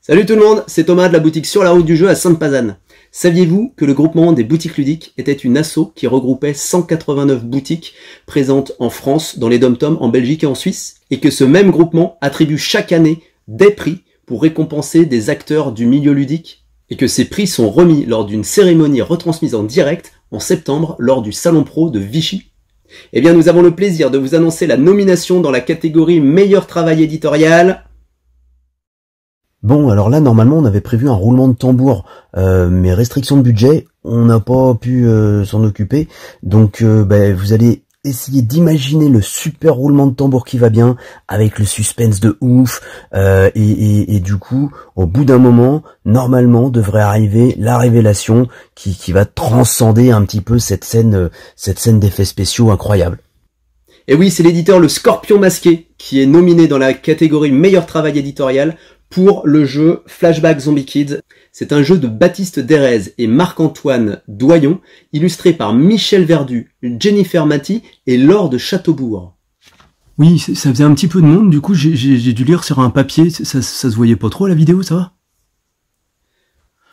Salut tout le monde, c'est Thomas de la boutique Sur la route du jeu à Sainte-Pazanne. Saviez-vous que le groupement des boutiques ludiques était une asso qui regroupait 189 boutiques présentes en France, dans les dom-toms, en Belgique et en Suisse, et que ce même groupement attribue chaque année des prix pour récompenser des acteurs du milieu ludique, et que ces prix sont remis lors d'une cérémonie retransmise en direct en septembre lors du Salon Pro de Vichy. Eh bien, nous avons le plaisir de vous annoncer la nomination dans la catégorie Meilleur travail éditorial. Bon, alors là, normalement, on avait prévu un roulement de tambour, mais restriction de budget, on n'a pas pu s'en occuper. Donc, vous allez essayer d'imaginer le super roulement de tambour qui va bien, avec le suspense de ouf, et du coup, au bout d'un moment, normalement, devrait arriver la révélation qui va transcender un petit peu cette scène d'effets spéciaux incroyable. Et oui, c'est l'éditeur Le Scorpion Masqué qui est nominé dans la catégorie Meilleur travail éditorial pour le jeu Flashback Zombie Kids. C'est un jeu de Baptiste Derez et Marc-Antoine Doyon, illustré par Michel Verdu, Jennifer Maty et Laure de Châteaubourg. Oui, ça faisait un petit peu de monde, du coup j'ai dû lire sur un papier, ça se voyait pas trop la vidéo, ça va?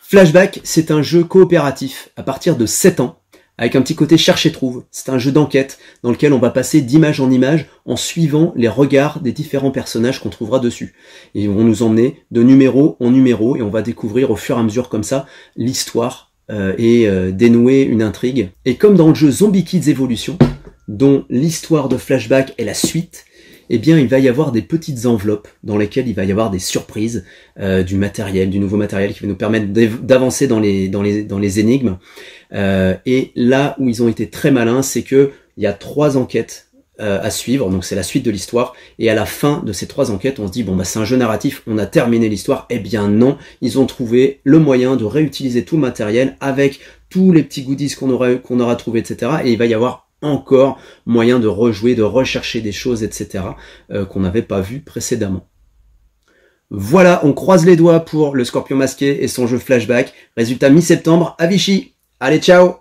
Flashback, c'est un jeu coopératif à partir de 7 ans, avec un petit côté cherche et trouve. C'est un jeu d'enquête dans lequel on va passer d'image en image en suivant les regards des différents personnages qu'on trouvera dessus. Et ils vont nous emmener de numéro en numéro et on va découvrir au fur et à mesure comme ça l'histoire et dénouer une intrigue. Et comme dans le jeu Zombie Kids Evolution, dont l'histoire de Flashback est la suite, eh bien, il va y avoir des petites enveloppes dans lesquelles il va y avoir des surprises, du nouveau matériel qui va nous permettre d'avancer dans les énigmes. Et là où ils ont été très malins, c'est que il y a 3 enquêtes à suivre, donc c'est la suite de l'histoire. Et à la fin de ces 3 enquêtes, on se dit bon c'est un jeu narratif, on a terminé l'histoire. Eh bien non, ils ont trouvé le moyen de réutiliser tout le matériel avec tous les petits goodies qu'on aura trouvé, etc. Et il va y avoir encore moyen de rejouer, de rechercher des choses, etc. Qu'on n'avait pas vu précédemment. Voilà, on croise les doigts pour le Scorpion Masqué et son jeu Flashback. Résultat mi-septembre à Vichy. Allez, ciao!